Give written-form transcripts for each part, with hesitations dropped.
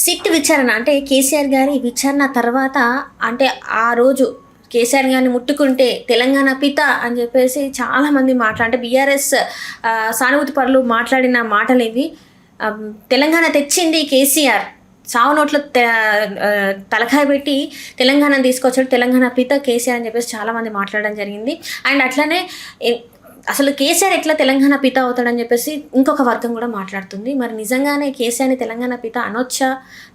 SIT విచారణ అంటే కేసీఆర్ గారి విచారణ తర్వాత అంటే ఆ రోజు కేసీఆర్ గారిని ముట్టుకుంటే తెలంగాణ పిత అని చెప్పేసి చాలామంది అంటే బీఆర్ఎస్ సానుభూతి పరులు మాట్లాడిన మాటలు ఇవి. తెలంగాణ తెచ్చింది కేసీఆర్, సావు నోట్లో తలకాయ పెట్టి తెలంగాణ తీసుకొచ్చాడు, తెలంగాణ పిత కేసీఆర్ అని చెప్పేసి చాలామంది మాట్లాడడం జరిగింది. అండ్ అట్లనే అసలు కేసీఆర్ ఎట్లా తెలంగాణ పిత అవుతాడని చెప్పేసి ఇంకొక వర్గం కూడా మాట్లాడుతుంది. మరి నిజంగానే కేసీఆర్ని తెలంగాణ పిత అనొచ్చా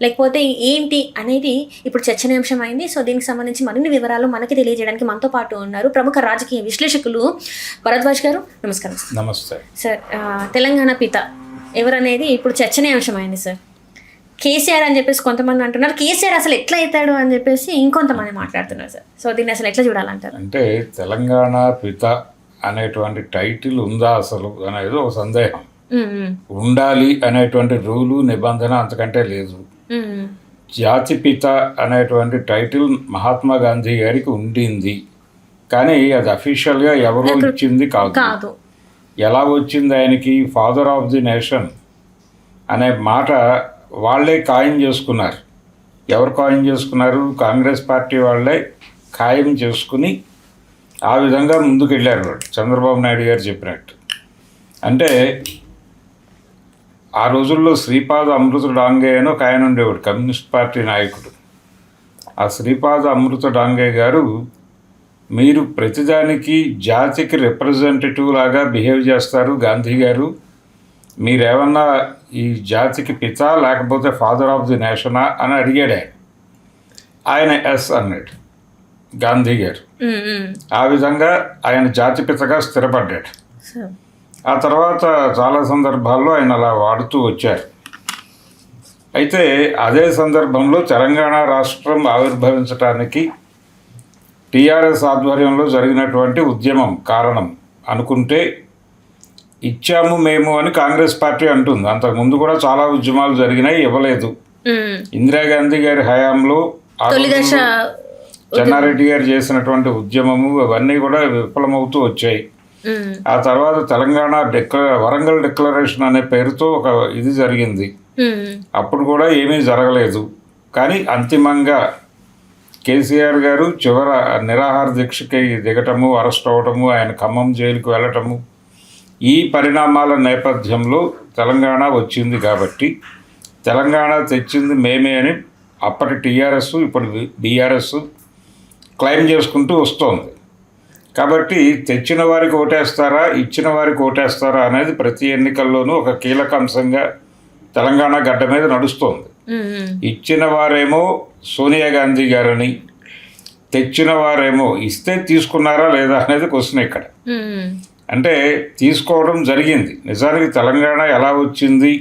లేకపోతే ఏంటి అనేది ఇప్పుడు చర్చనీయాంశం అయింది. సో దీనికి సంబంధించి మరిన్ని వివరాలు మనకి తెలియజేయడానికి మనతో పాటు ఉన్నారు ప్రముఖ రాజకీయ విశ్లేషకులు భరద్వాజ్ గారు. నమస్కారం. నమస్తే సార్. తెలంగాణ పిత ఎవరనేది ఇప్పుడు చర్చనీయాంశం అయింది సార్. కేసీఆర్ అని చెప్పేసి కొంతమంది అంటున్నారు, కేసీఆర్ అసలు ఎట్లా అవుతాడు అని చెప్పేసి ఇంకొంతమంది మాట్లాడుతున్నారు సార్. సో దీన్ని అసలు ఎట్లా చూడాలంటారు? అంటే తెలంగాణ పిత అనేటువంటి టైటిల్ ఉందా అసలు అనేది ఒక సందేహం. ఉండాలి అనేటువంటి రూలు నిబంధన అంతకంటే లేదు. జాతిపిత అనేటువంటి టైటిల్ మహాత్మా గాంధీ గారికి ఉండింది, కానీ అది అఫీషియల్గా ఎవరో ఇచ్చింది కాదు. ఎలా వచ్చింది ఆయనకి? ఫాదర్ ఆఫ్ ది నేషన్ అనే మాట వాళ్ళే ఖాయం చేసుకున్నారు. ఎవరు ఖాయం చేసుకున్నారు? కాంగ్రెస్ పార్టీ వాళ్ళే ఖాయం చేసుకుని ఆ విధంగా ముందుకు వెళ్ళారు వాళ్ళు, చంద్రబాబు నాయుడు గారు చెప్పినట్టు. అంటే ఆ రోజుల్లో శ్రీపాద అమృత డాంగే అని ఒక ఆయన ఉండేవాడు, కమ్యూనిస్ట్ పార్టీ నాయకుడు. ఆ శ్రీపాద అమృత డాంగే గారు, మీరు ప్రతిదానికి జాతికి రిప్రజెంటేటివ్ లాగా బిహేవ్ చేస్తారు గాంధీ గారు, మీరేమన్నా ఈ జాతికి పిత లేకపోతే ఫాదర్ ఆఫ్ ది నేషనా అని అడిగాడు. ఆయన ఎస్ అన్నాడు గాంధీ గారు. ఆ విధంగా ఆయన జాతిపితగా స్థిరపడ్డాడు. ఆ తర్వాత చాలా సందర్భాల్లో ఆయన అలా వాడుతూ వచ్చారు. అయితే అదే సందర్భంలో తెలంగాణ రాష్ట్రం ఆవిర్భవించడానికి టీఆర్ఎస్ ఆధ్వర్యంలో జరిగినటువంటి ఉద్యమం కారణం అనుకుంటే ఇచ్చాము మేము అని కాంగ్రెస్ పార్టీ అంటుంది. అంతకుముందు కూడా చాలా ఉద్యమాలు జరిగినాయి, ఇవ్వలేదు. ఇందిరాగాంధీ గారి హయాంలో చెన్నారెడ్డి గారు చేసినటువంటి ఉద్యమము అవన్నీ కూడా విఫలమవుతూ వచ్చాయి. ఆ తర్వాత తెలంగాణ వరంగల్ డిక్లరేషన్ అనే పేరుతో ఒక ఇది జరిగింది, అప్పుడు కూడా ఏమీ జరగలేదు. కానీ అంతిమంగా కేసీఆర్ గారు చివర నిరాహార దీక్షకి దిగటము, అరెస్ట్ అవ్వటము, ఆయన ఖమ్మం జైలుకు వెళ్ళటము, ఈ పరిణామాల నేపథ్యంలో తెలంగాణ వచ్చింది. కాబట్టి తెలంగాణ తెచ్చింది మేమే అని అప్పటి టీఆర్ఎస్ ఇప్పుడు బీఆర్ఎస్ క్లెయిమ్ చేసుకుంటూ వస్తోంది. కాబట్టి తెచ్చిన వారికి ఓటేస్తారా, ఇచ్చిన వారికి ఓటేస్తారా అనేది ప్రతి ఎన్నికల్లోనూ ఒక కీలక అంశంగా తెలంగాణ గడ్డ మీద నడుస్తోంది. ఇచ్చిన వారేమో సోనియా గాంధీ గారని, తెచ్చిన వారేమో ఇస్తే తీసుకున్నారా లేదా అనేది క్వశ్చన్ ఇక్కడ. అంటే తీసుకోవడం జరిగింది. నిజానికి తెలంగాణ ఎలా వచ్చింది,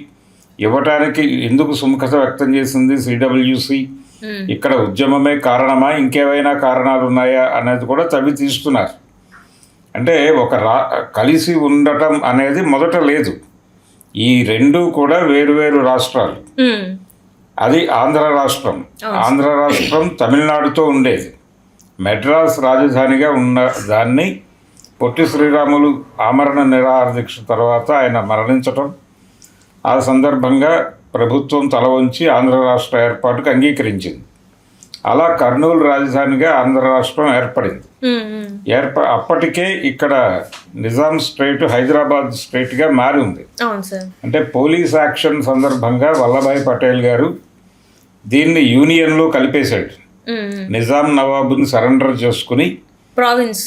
ఇవ్వటానికి ఎందుకు సుముఖత వ్యక్తం చేసింది సిడబ్ల్యూసి, ఇక్కడ ఉద్యమమే కారణమా, ఇంకేమైనా కారణాలు ఉన్నాయా అనేది కూడా తవ్వి తీస్తున్నారు. అంటే ఒక కలిసి ఉండటం అనేది మొదట లేదు. ఈ రెండు కూడా వేరువేరు రాష్ట్రాలు. అది ఆంధ్ర రాష్ట్రం. ఆంధ్ర రాష్ట్రం తమిళనాడుతో ఉండేది. మెడ్రాస్ రాజధానిగా ఉన్న దాన్ని పొట్టి శ్రీరాములు ఆమరణ నిరాహార దీక్ష తర్వాత ఆయన మరణించటం, ఆ సందర్భంగా ప్రభుత్వం తల వంచి ఆంధ్ర రాష్ట్ర ఏర్పాటుకు అంగీకరించింది. అలా కర్నూలు రాజధానిగా ఆంధ్ర రాష్ట్రం ఏర్పడింది. అప్పటికే ఇక్కడ నిజాం స్టేట్ హైదరాబాద్ స్టేట్గా మారి ఉంది. అంటే పోలీస్ యాక్షన్ సందర్భంగా వల్లభాయ్ పటేల్ గారు దీన్ని యూనియన్లో కలిపేశాడు. నిజాం నవాబుని సరెండర్ చేసుకుని ప్రావిన్స్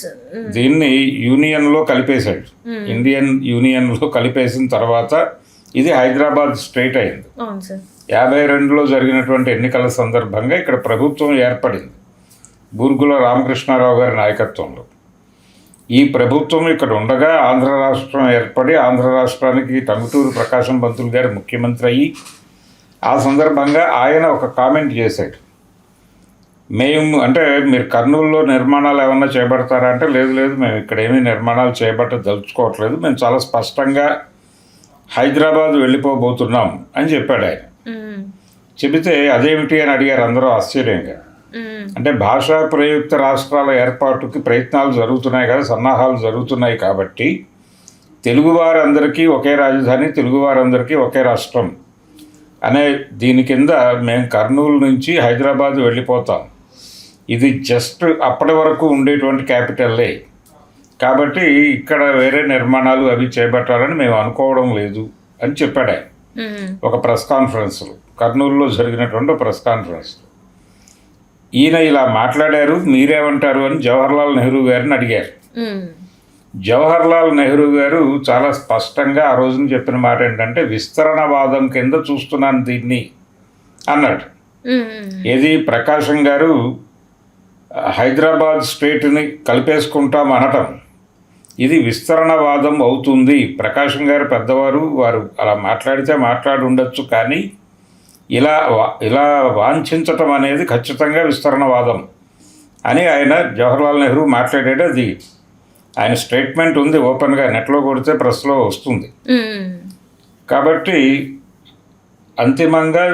దీన్ని యూనియన్లో కలిపేశాడు. ఇండియన్ యూనియన్లో కలిపేసిన తర్వాత ఇది హైదరాబాద్ స్టేట్ అయింది. 52లో జరిగినటువంటి ఎన్నికల సందర్భంగా ఇక్కడ ప్రభుత్వం ఏర్పడింది బూర్గుల రామకృష్ణారావు గారి నాయకత్వంలో. ఈ ప్రభుత్వం ఇక్కడ ఉండగా ఆంధ్ర రాష్ట్రం ఏర్పడి ఆంధ్ర రాష్ట్రానికి టంగుటూరు ప్రకాశం పంతులు గారు ముఖ్యమంత్రి అయ్యి, ఆ సందర్భంగా ఆయన ఒక కామెంట్ చేశాడు. మేము అంటే మీరు కర్నూలులో నిర్మాణాలు ఏమన్నా చేపడతారా అంటే లేదు లేదు, మేము ఇక్కడ ఏమీ నిర్మాణాలు చేపట్టదలుచుకోవట్లేదు, మేము చాలా స్పష్టంగా హైదరాబాద్ వెళ్ళిపోబోతున్నాం అని చెప్పాడు ఆయన. చెబితే అదేమిటి అని అడిగారు అందరూ ఆశ్చర్యంగా. అంటే భాషా ప్రయుక్త రాష్ట్రాల ఏర్పాటుకి ప్రయత్నాలు జరుగుతున్నాయి కదా, సన్నాహాలు జరుగుతున్నాయి. కాబట్టి తెలుగువారందరికీ ఒకే రాజధాని, తెలుగువారందరికీ ఒకే రాష్ట్రం అనే దీని కింద మేము కర్నూలు నుంచి హైదరాబాద్ వెళ్ళిపోతాం. ఇది జస్ట్ అప్పటి వరకు ఉండేటువంటి క్యాపిటల్లే కాబట్టి ఇక్కడ వేరే నిర్మాణాలు అవి చేపట్టాలని మేము అనుకోవడం లేదు అని చెప్పాడు ఆయన ఒక ప్రెస్ కాన్ఫరెన్స్లో, కర్నూలులో జరిగినటువంటి ప్రెస్ కాన్ఫరెన్స్లో. ఈయన ఇలా మాట్లాడారు, మీరేమంటారు అని జవహర్లాల్ నెహ్రూ గారిని అడిగారు. జవహర్లాల్ నెహ్రూ గారు చాలా స్పష్టంగా ఆ రోజున చెప్పిన మాట ఏంటంటే, విస్తరణవాదం కింద చూస్తున్నాను దీన్ని అన్నాడు. ఏది ప్రకాశం గారు హైదరాబాద్ స్టేట్ని కలిపేసుకుంటాం అనటం ఇది విస్తరణవాదం అవుతుంది. ప్రకాశం గారు పెద్దవారు, వారు అలా మాట్లాడితే మాట్లాడి ఉండొచ్చు, కానీ ఇలా వాంఛించటం అనేది ఖచ్చితంగా విస్తరణవాదం అని ఆయన జవహర్లాల్ నెహ్రూ మాట్లాడాడు. అది ఆయన స్టేట్మెంట్ ఉంది, ఓపెన్గా నెట్లో కొడితే ప్రెస్లో వస్తుంది. కాబట్టి అంతిమంగా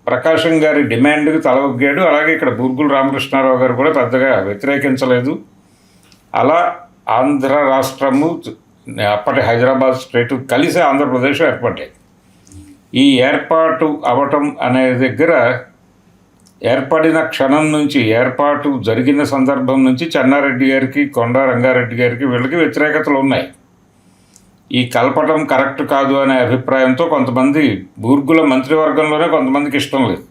ప్రకాశం గారి డిమాండ్కి తలొగ్గాడు. అలాగే ఇక్కడ బూర్గుల రామకృష్ణారావు గారు కూడా పెద్దగా వ్యతిరేకించలేదు. అలా ఆంధ్ర రాష్ట్రము అప్పటి హైదరాబాద్ స్టేటు కలిసి ఆంధ్రప్రదేశ్ ఏర్పడ్డాయి. ఈ ఏర్పాటు అవటం అనే దగ్గర ఏర్పడిన క్షణం నుంచి, ఏర్పాటు జరిగిన సందర్భం నుంచి చెన్నారెడ్డి గారికి, కొండా రంగారెడ్డి గారికి వీళ్ళకి వ్యతిరేకతలు ఉన్నాయి. ఈ కలపటం కరెక్ట్ కాదు అనే అభిప్రాయంతో కొంతమంది బూర్గుల మంత్రివర్గంలోనే కొంతమందికి ఇష్టం లేదు.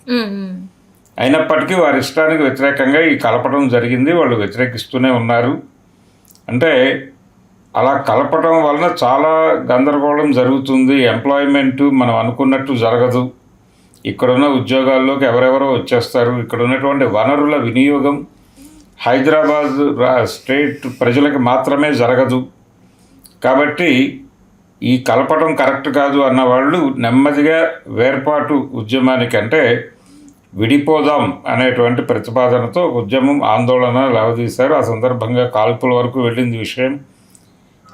అయినప్పటికీ వారి ఇష్టానికి వ్యతిరేకంగా ఈ కలపటం జరిగింది. వాళ్ళు వ్యతిరేకిస్తూనే ఉన్నారు. అంటే అలా కలపటం వలన చాలా గందరగోళం జరుగుతుంది. ఎంప్లాయ్మెంటు మనం అనుకున్నట్టు జరగదు. ఇక్కడున్న ఉద్యోగాల్లోకి ఎవరెవరో వచ్చేస్తారు. ఇక్కడ ఉన్నటువంటి వనరుల వినియోగం హైదరాబాద్ స్టేట్ ప్రజలకు మాత్రమే జరగదు. కాబట్టి ఈ కలపటం కరెక్ట్ కాదు అన్నవాళ్ళు నెమ్మదిగా వేర్పాటు ఉద్యమానికి, అంటే విడిపోదాం అనేటువంటి ప్రతిపాదనతో ఉద్యమం ఆందోళన లేవదీశారు. ఆ సందర్భంగా కాల్పుల వరకు వెళ్ళింది విషయం.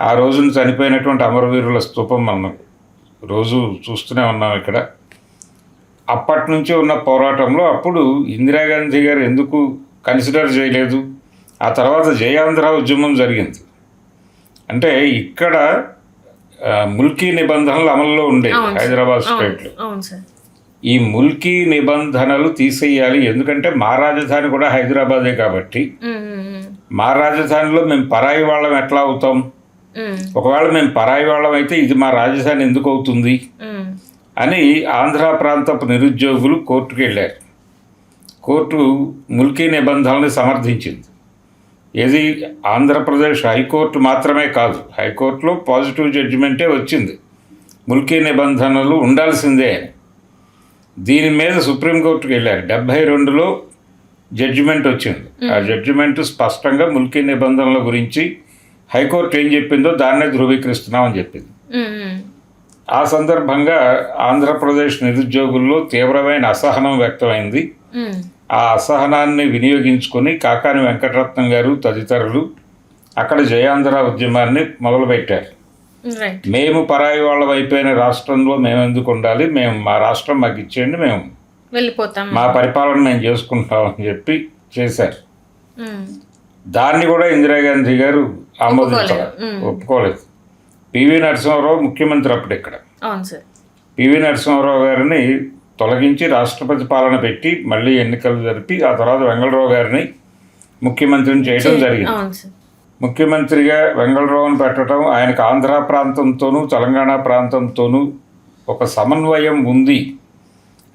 ఆ రోజున చనిపోయినటువంటి అమరవీరుల స్తూపం మనం రోజు చూస్తూనే ఉన్నాం ఇక్కడ. అప్పటి నుంచి ఉన్న పోరాటంలో అప్పుడు ఇందిరాగాంధీ గారు ఎందుకు కన్సిడర్ చేయలేదు? ఆ తర్వాత జయాంధ్ర ఉద్యమం జరిగింది. అంటే ఇక్కడ ముల్కీ నిబంధనలు అమల్లో ఉండేవి హైదరాబాద్ స్టేట్లో. ఈ ముల్కీ నిబంధనలు తీసేయాలి, ఎందుకంటే మా రాజధాని కూడా హైదరాబాదే కాబట్టి మా రాజధానిలో మేము పరాయి వాళ్ళం ఎట్లా అవుతాం? ఒకవేళ మేము పరాయి వాళ్ళం అయితే ఇది మా రాజధాని ఎందుకు అవుతుంది అని ఆంధ్ర ప్రాంతపు నిరుద్యోగులు కోర్టుకు వెళ్ళారు. కోర్టు ముల్కీ నిబంధనల్ని సమర్థించింది. ఏది ఆంధ్రప్రదేశ్ హైకోర్టు మాత్రమే కాదు, హైకోర్టులో పాజిటివ్ జడ్జిమెంటే వచ్చింది, ముల్కీ నిబంధనలు ఉండాల్సిందే అని. దీని మీద సుప్రీంకోర్టుకు వెళ్ళారు. 72లో జడ్జిమెంట్ వచ్చింది. ఆ జడ్జిమెంట్ స్పష్టంగా ముల్కీ నిబంధనల గురించి హైకోర్టు ఏం చెప్పిందో దాన్నే ధృవీకరిస్తున్నామని చెప్పింది. ఆ సందర్భంగా ఆంధ్రప్రదేశ్ నిరుద్యోగుల్లో తీవ్రమైన అసహనం వ్యక్తమైంది. ఆ అసహనాన్ని వినియోగించుకొని కాకాని వెంకటరత్నం గారు తదితరులు అక్కడ జయాంధ్ర ఉద్యమాన్ని మొదలుపెట్టారు. మేము పరాయి వాళ్ళం అయిపోయిన రాష్ట్రంలో మేము ఎందుకు ఉండాలి, మేము మా రాష్ట్రం మాకు ఇచ్చేయండి, మేము వెళ్ళిపోతాం, మా పరిపాలన మేము చేసుకుంటామని చెప్పి చేశారు. దాన్ని కూడా ఇందిరాగాంధీ గారు ఒప్పుకోలేదు. పివి నరసింహారావు ముఖ్యమంత్రి అప్పుడు ఇక్కడ. పివి నరసింహారావు గారిని తొలగించి రాష్ట్రపతి పాలన పెట్టి మళ్ళీ ఎన్నికలు జరిపి ఆ తర్వాత వెంగళరావు గారిని ముఖ్యమంత్రిని చేయడం జరిగింది. ముఖ్యమంత్రిగా వెంగళరావుని పెట్టడం, ఆయనకు ఆంధ్ర ప్రాంతంతోనూ తెలంగాణ ప్రాంతంతోనూ ఒక సమన్వయం ఉంది,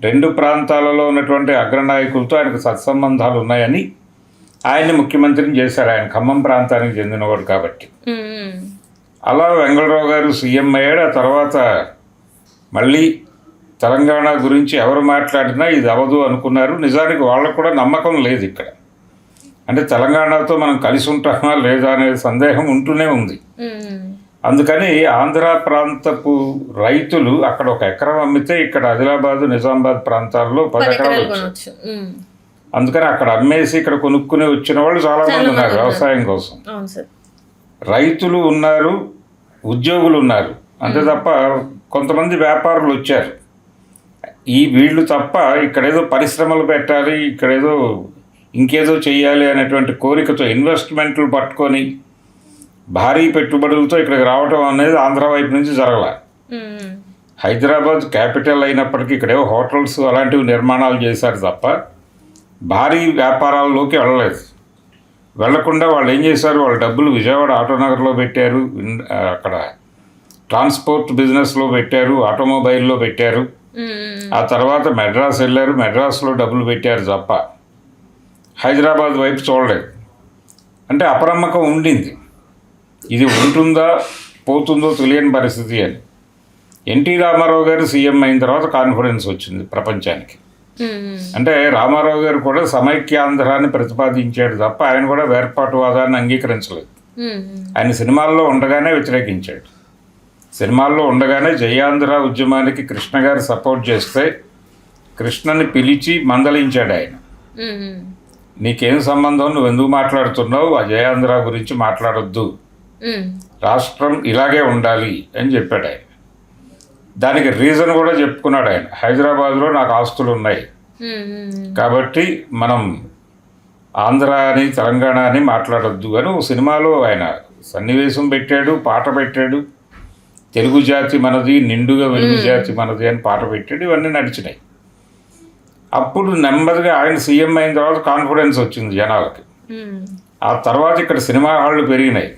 రెండు ప్రాంతాలలో ఉన్నటువంటి అగ్రనాయకులతో ఆయనకు సత్సంబంధాలు ఉన్నాయని ఆయన్ని ముఖ్యమంత్రిని చేశారు. ఆయన ఖమ్మం ప్రాంతానికి చెందినవాడు కాబట్టి. అలా వెంగళరావు గారు సీఎం అయ్యాడు. ఆ తర్వాత మళ్ళీ తెలంగాణ గురించి ఎవరు మాట్లాడినా ఇది అవ్వదు అనుకున్నారు. నిజానికి వాళ్ళకు కూడా నమ్మకం లేదు ఇక్కడ. అంటే తెలంగాణతో మనం కలిసి ఉంటామా లేదా అనే సందేహం ఉంటూనే ఉంది. అందుకని ఆంధ్ర ప్రాంతపు రైతులు అక్కడ ఒక ఎకరం అమ్మితే ఇక్కడ ఆదిలాబాద్ నిజామాబాద్ ప్రాంతాల్లో 10 ఎకరాలు వచ్చాయి. అందుకని అక్కడ అమ్మేసి ఇక్కడ కొనుక్కుని వచ్చిన వాళ్ళు చాలామంది ఉన్నారు వ్యవసాయం కోసం. రైతులు ఉన్నారు, ఉద్యోగులు ఉన్నారు, అంతే తప్ప కొంతమంది వ్యాపారులు వచ్చారు. వీళ్ళు తప్ప ఇక్కడేదో పరిశ్రమలు పెట్టాలి, ఇక్కడేదో ఇంకేదో చెయ్యాలి అనేటువంటి కోరికతో ఇన్వెస్ట్మెంట్లు పట్టుకొని భారీ పెట్టుబడులతో ఇక్కడికి రావటం అనేది ఆంధ్ర వైపు నుంచి జరగల. హైదరాబాద్ క్యాపిటల్ అయినప్పటికీ ఇక్కడేవో హోటల్స్ అలాంటివి నిర్మాణాలు చేశారు తప్ప భారీ వ్యాపారాల్లోకి వెళ్ళలేదు. వెళ్లకుండా వాళ్ళు ఏం చేశారు, వాళ్ళ డబ్బులు విజయవాడ ఆటోనగర్లో పెట్టారు, అక్కడ ట్రాన్స్పోర్ట్ బిజినెస్లో పెట్టారు, ఆటోమొబైల్లో పెట్టారు. ఆ తర్వాత మెడ్రాస్ వెళ్ళారు, మెడ్రాస్లో డబ్బులు పెట్టారు తప్ప హైదరాబాద్ వైపు చూడలేదు. అంటే అపనమ్మకం ఉండింది, ఇది ఉంటుందా పోతుందో తెలియని పరిస్థితి అని. ఎన్టీ రామారావు గారు సీఎం అయిన తర్వాత కాన్ఫిడెన్స్ వచ్చింది ప్రపంచానికి. అంటే రామారావు గారు కూడా సమైక్యాంధ్రాన్ని ప్రతిపాదించాడు తప్ప ఆయన కూడా వేర్పాటువాదాన్ని అంగీకరించలేదు. ఆయన సినిమాల్లో ఉండగానే వ్యతిరేకించాడు. సినిమాల్లో ఉండగానే జయాంధ్ర ఉద్యమానికి కృష్ణ గారు సపోర్ట్ చేస్తే కృష్ణని పిలిచి మందలించాడు ఆయన. నీకేం సంబంధం, నువ్వు ఎందుకు మాట్లాడుతున్నావు, ఆ జయాంధ్ర గురించి మాట్లాడొద్దు, రాష్ట్రం ఇలాగే ఉండాలి అని చెప్పాడు ఆయన. దానికి రీజన్ కూడా చెప్పుకున్నాడు ఆయన. హైదరాబాద్లో నాకు ఆస్తులు ఉన్నాయి కాబట్టి మనం ఆంధ్ర అని తెలంగాణ అని మాట్లాడొద్దు అని ఓ సినిమాలో ఆయన సన్నివేశం పెట్టాడు, పాట పెట్టాడు. తెలుగు జాతి మనది, నిండుగా వెలుగు జాతి మనది అని పాట పెట్టాడు. ఇవన్నీ నడిచినాయి. అప్పుడు నెమ్మదిగా ఆయన సీఎం అయిన తర్వాత కాన్ఫిడెన్స్ వచ్చింది జనాలకి. ఆ తర్వాత ఇక్కడ సినిమా హాళ్ళు పెరిగినాయి,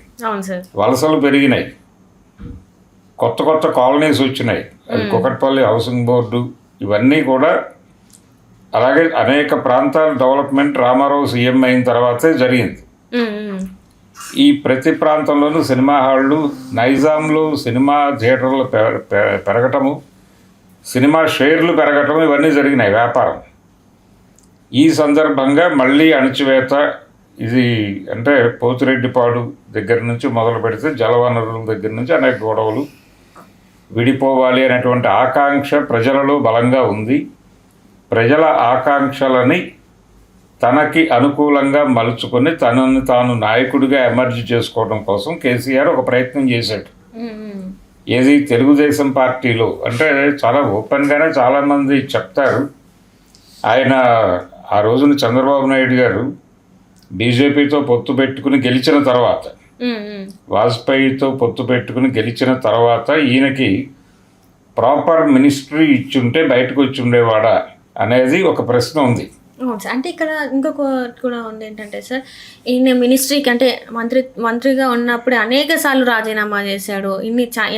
వలసలు పెరిగినాయి, కొత్త కొత్త కాలనీస్ వచ్చినాయి. అది కుకట్పల్లి హౌసింగ్ బోర్డు, ఇవన్నీ కూడా. అలాగే అనేక ప్రాంతాల డెవలప్మెంట్ రామారావు సీఎం అయిన తర్వాతే జరిగింది. ఈ ప్రతి ప్రాంతంలోనూ సినిమా హాళ్ళు, నైజాంలో సినిమా థియేటర్లు పెరగటము, సినిమా షేర్లు పెరగటం, ఇవన్నీ జరిగినాయి వ్యాపారం. ఈ సందర్భంగా మళ్ళీ అణచివేత, ఇది అంటే పోతిరెడ్డిపాడు దగ్గర నుంచి మొదలు పెడితే జలవనరుల దగ్గర నుంచి అనేక గొడవలు, విడిపోవాలి అనేటువంటి ఆకాంక్ష ప్రజలలో బలంగా ఉంది. ప్రజల ఆకాంక్షలని తనకి అనుకూలంగా మలుచుకొని తనని తాను నాయకుడిగా ఎమర్జీ చేసుకోవడం కోసం కేసీఆర్ ఒక ప్రయత్నం చేశాడు. ఏది తెలుగుదేశం పార్టీలో అంటే చాలా ఓపెన్గానే చాలామంది చెప్తారు. ఆయన ఆ రోజున చంద్రబాబు నాయుడు గారు బీజేపీతో పొత్తు పెట్టుకుని గెలిచిన తర్వాత, వాజ్పేయితో పొత్తు పెట్టుకుని గెలిచిన తర్వాత ఈయనకి ప్రాపర్ మినిస్ట్రీ ఇచ్చుంటే బయటకు వచ్చి ఉండేవాడా అనేది ఒక ప్రశ్న ఉంది. అంటే ఇక్కడ ఇంకొక కూడా ఉంది ఏంటంటే సార్, ఈయన మినిస్ట్రీకి అంటే మంత్రిగా ఉన్నప్పుడు అనేక సార్లు రాజీనామా చేశాడు.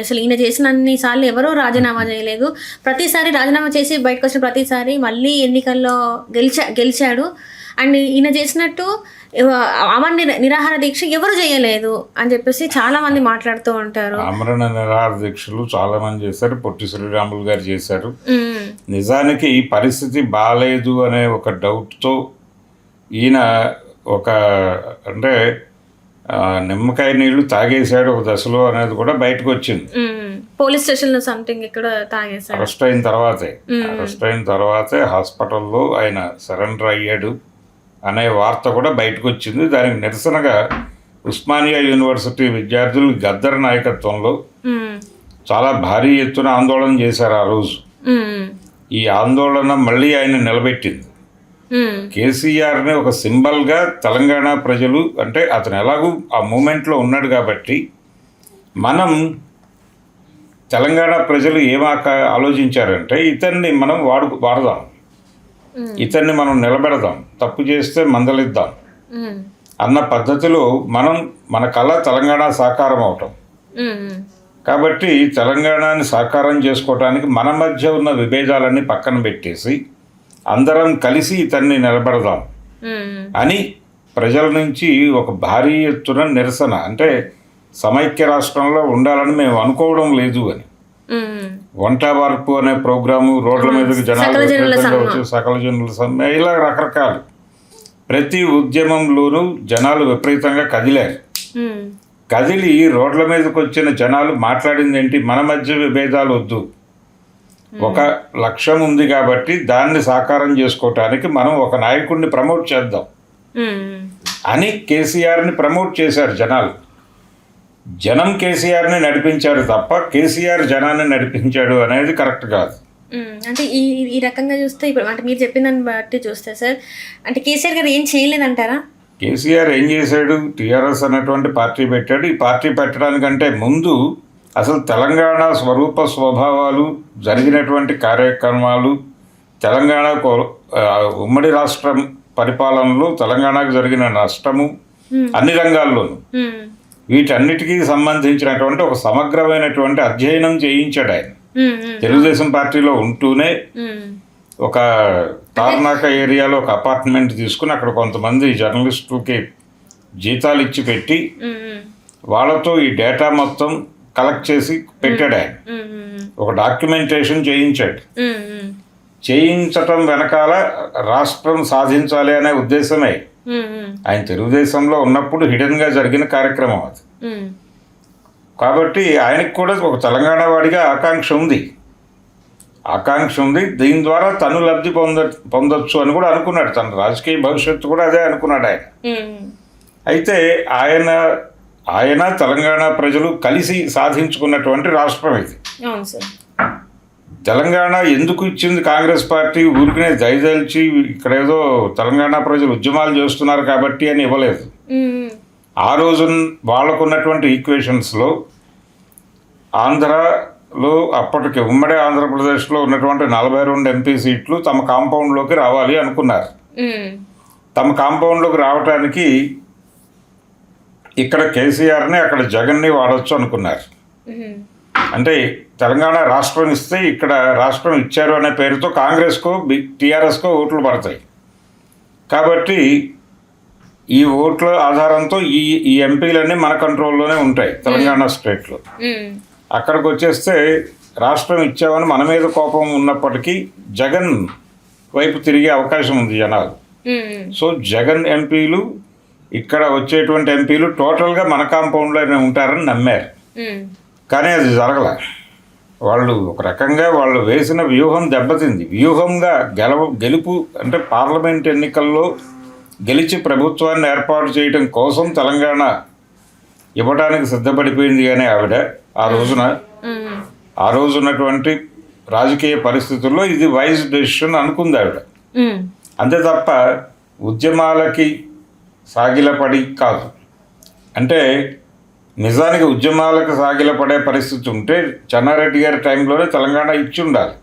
అసలు ఈయన చేసినన్ని సార్లు ఎవరూ రాజీనామా చేయలేదు. ప్రతిసారి రాజీనామా చేసి బయటకు వచ్చిన ప్రతిసారి మళ్ళీ ఎన్నికల్లో గెలిచాడు. అండ్ ఈయన చేసినట్టు ఆమరణ నిరాహార దీక్ష ఎవరు చేయలేదు అని చెప్పేసి చాలా మంది మాట్లాడుతూ ఉంటారు. ఆమరణ నిరాహార దీక్షలు చాలా మంది చేశారు, పొట్టి శ్రీరాములు గారు చేశారు. నిజానికి ఈ పరిస్థితి బాగాలేదు అనే ఒక డౌట్తో ఈయన ఒక అంటే నిమ్మకాయ నీళ్లు తాగేశాడు ఒక దశలో అనేది కూడా బయటకు వచ్చింది. పోలీస్ స్టేషన్లో సంథింగ్ ఇక్కడ తాగేశాడు. అరెస్ట్ అయిన తర్వాతే హాస్పిటల్లో ఆయన సరెండర్ అయ్యాడు అనే వార్త కూడా బయటకు వచ్చింది. దానికి నిరసనగా ఉస్మానియా యూనివర్సిటీ విద్యార్థులు గద్దర్ నాయకత్వంలో చాలా భారీ ఎత్తున ఆందోళన చేశారు ఆ రోజు. ఈ ఆందోళన మళ్ళీ ఆయన నిలబెట్టింది. కేసీఆర్ని ఒక సింబల్గా తెలంగాణ ప్రజలు, అంటే అతను ఎలాగూ ఆ మూమెంట్లో ఉన్నాడు కాబట్టి మనం తెలంగాణ ప్రజలు ఆలోచించారంటే ఇతన్ని మనం వాడదాం, ఇతన్ని మనం నిలబెడదాం, తప్పు చేస్తే మందలిద్దాం అన్న పద్ధతిలో మన కళ తెలంగాణ సాకారం అవటం. కాబట్టి తెలంగాణని సాకారం చేసుకోవడానికి మన మధ్య ఉన్న విభేదాలన్నీ పక్కన పెట్టేసి అందరం కలిసి ఇతన్ని నిలబెడదాం అని ప్రజల నుంచి ఒక భారీ ఎత్తున నిరసన, అంటే సమైక్య రాష్ట్రంలో ఉండాలని మేము అనుకోవడం లేదు అని. వంట వార్పు అనే ప్రోగ్రాము, రోడ్ల మీదకి జనాలు వచ్చి సకల జనుల సమ్మె, ఇలా రకరకాలు. ప్రతి ఉద్యమంలోనూ జనాలు విపరీతంగా కదిలారు. కదిలి రోడ్ల మీదకి వచ్చిన జనాలు మాట్లాడింది ఏంటి, మన మధ్య విభేదాలు వద్దు, ఒక లక్ష్యం ఉంది కాబట్టి దాన్ని సాకారం చేసుకోవటానికి మనం ఒక నాయకుడిని ప్రమోట్ చేద్దాం అని కేసీఆర్ని ప్రమోట్ చేశారు జనాలు. జనం కేసీఆర్ని నడిపించారు తప్ప కేసీఆర్ జనాన్ని నడిపించాడు అనేది కరెక్ట్ కాదు. అంటే ఈ రకంగా చూస్తే ఇప్పుడు అంటే మీరు చెప్పిన దాన్ని బట్టి చూస్తే సార్, అంటే కేసీఆర్ గారు ఏం చేయలేదంటారా? కేసీఆర్ ఏం చేశాడు, టీఆర్ఎస్ అనేటువంటి పార్టీ పెట్టాడు. ఈ పార్టీ పెట్టడానికంటే ముందు అసలు తెలంగాణ స్వరూప స్వభావాలు, జరిగినటువంటి కార్యక్రమాలు, తెలంగాణ ఉమ్మడి రాష్ట్రం పరిపాలనలో తెలంగాణకు జరిగిన నష్టము అన్ని రంగాల్లోనూ వీటన్నిటికీ సంబంధించినటువంటి ఒక సమగ్రమైనటువంటి అధ్యయనం చేయించాడు ఆయన. తెలుగుదేశం పార్టీలో ఉంటూనే ఒక తార్నాక ఏరియాలో ఒక అపార్ట్మెంట్ తీసుకుని అక్కడ కొంతమంది జర్నలిస్టులకి జీతాలు ఇచ్చి పెట్టి వాళ్ళతో ఈ డేటా మొత్తం కలెక్ట్ చేసి పెట్టాడు ఆయన. ఒక డాక్యుమెంటేషన్ చేయించాడు. చేయించటం వెనకాల రాష్ట్రం సాధించాలి అనే ఉద్దేశమే. ఆయన తెలుగుదేశంలో ఉన్నప్పుడు హిడెన్గా జరిగిన కార్యక్రమం అది. కాబట్టి ఆయనకు కూడా ఒక తెలంగాణ వాడిగా ఆకాంక్ష ఉంది. దీని ద్వారా తను లబ్ధి పొందొచ్చు అని కూడా అనుకున్నాడు. తన రాజకీయ భవిష్యత్తు కూడా అదే అనుకున్నాడు ఆయన. అయితే ఆయన తెలంగాణ ప్రజలు కలిసి సాధించుకున్నటువంటి రాష్ట్రం ఇది. తెలంగాణ ఎందుకు ఇచ్చింది కాంగ్రెస్ పార్టీ? ఊరికనే దయదలిచి ఇక్కడ ఏదో తెలంగాణ ప్రజలు ఉద్యమాలు చేస్తున్నారు కాబట్టి అని ఇవ్వలేదు. ఆ రోజు వాళ్ళకున్నటువంటి ఈక్వేషన్స్లో ఆంధ్రలో అప్పటికి ఉమ్మడి ఆంధ్రప్రదేశ్లో ఉన్నటువంటి 42 ఎంపీ సీట్లు తమ కాంపౌండ్లోకి రావాలి అనుకున్నారు. తమ కాంపౌండ్లోకి రావటానికి ఇక్కడ కేసీఆర్ని అక్కడ జగన్ని వాడచ్చు అనుకున్నారు. అంటే తెలంగాణ రాష్ట్రం ఇస్తే ఇక్కడ రాష్ట్రం ఇచ్చారు అనే పేరుతో కాంగ్రెస్కో టీఆర్ఎస్కో ఓట్లు పడతాయి. కాబట్టి ఈ ఓట్ల ఆధారంతో ఈ ఎంపీలన్నీ మన కంట్రోల్లోనే ఉంటాయి తెలంగాణ స్టేట్లో. అక్కడికి వచ్చేస్తే రాష్ట్రం ఇచ్చామని మన మీద కోపం ఉన్నప్పటికీ జగన్ వైపు తిరిగే అవకాశం ఉంది జనాలు. సో జగన్ ఎంపీలు ఇక్కడ వచ్చేటువంటి ఎంపీలు టోటల్గా మన కాంపౌండ్లోనే ఉంటారని నమ్మారు. కానీ అది జరగలే. వాళ్ళు ఒక రకంగా వాళ్ళు వేసిన వ్యూహం దెబ్బతింది. వ్యూహంగా గెలుపు అంటే పార్లమెంట్ ఎన్నికల్లో గెలిచి ప్రభుత్వాన్ని ఏర్పాటు చేయడం కోసం తెలంగాణ ఇవ్వడానికి సిద్ధపడిపోయింది. కానీ ఆవిడ ఆ రోజున్నటువంటి రాజకీయ పరిస్థితుల్లో ఇది వైజ్ డెసిషన్ అనుకుంది ఆవిడ. అంతే తప్ప ఉద్యమాలకి సాగిలపడి కాదు. అంటే నిజానికి ఉద్యమాలకు సాగిలపడే పరిస్థితి ఉంటే చెన్నారెడ్డి గారి టైంలోనే తెలంగాణ ఇచ్చి ఉండాలి.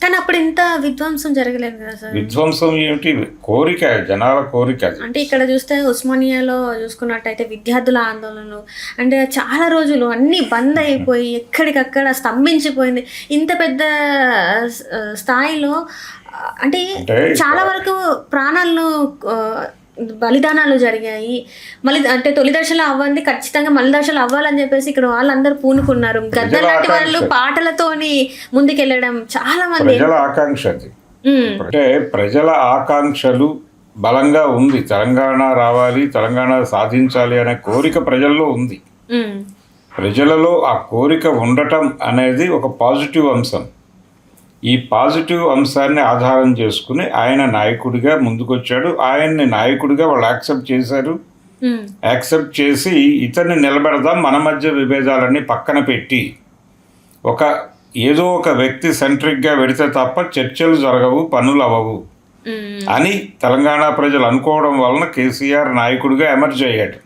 కానీ అప్పుడు ఇంత విధ్వంసం జరగలేదు కదా సార్. విధ్వంసం ఏమిటి? కోరిక, జనాల కోరిక. అంటే ఇక్కడ చూస్తే ఉస్మానియాలో చూసుకున్నట్టయితే విద్యార్థుల ఆందోళనలు అంటే చాలా రోజులు అన్నీ బంద్ అయిపోయి ఎక్కడికక్కడ స్తంభించిపోయింది. ఇంత పెద్ద స్థాయిలో అంటే చాలా వరకు ప్రాణాలను బలిదానాలు జరిగాయి. మళ్ళీ అంటే తొలి దశలో అవ్వండి, ఖచ్చితంగా మళ్ళీ దశలు అవ్వాలని చెప్పేసి ఇక్కడ వాళ్ళందరూ పూనుకున్నారు. గద్దర్ లాంటి వాళ్ళు పాటలతోని ముందుకెళ్ళడం చాలా మంది ప్రజల ఆకాంక్ష. అంటే ప్రజల ఆకాంక్షలు బలంగా ఉంది. తెలంగాణ రావాలి, తెలంగాణ సాధించాలి అనే కోరిక ప్రజల్లో ఉంది. ప్రజలలో ఆ కోరిక ఉండటం అనేది ఒక పాజిటివ్ అంశం. ఈ పాజిటివ్ అంశాన్ని ఆధారం చేసుకుని ఆయన నాయకుడిగా ముందుకొచ్చాడు. ఆయన్ని నాయకుడిగా వాళ్ళు యాక్సెప్ట్ చేశారు. యాక్సెప్ట్ చేసి ఇతన్ని నిలబెడదాం, మన మధ్య విభేదాలన్నీ పక్కన పెట్టి ఏదో ఒక వ్యక్తి సెంట్రిక్గా పెడితే తప్ప చర్చలు జరగవు, పనులు అవ్వవు అని తెలంగాణ ప్రజలు అనుకోవడం వలన కేసీఆర్ నాయకుడిగా ఎమర్జ్ అయ్యాడు.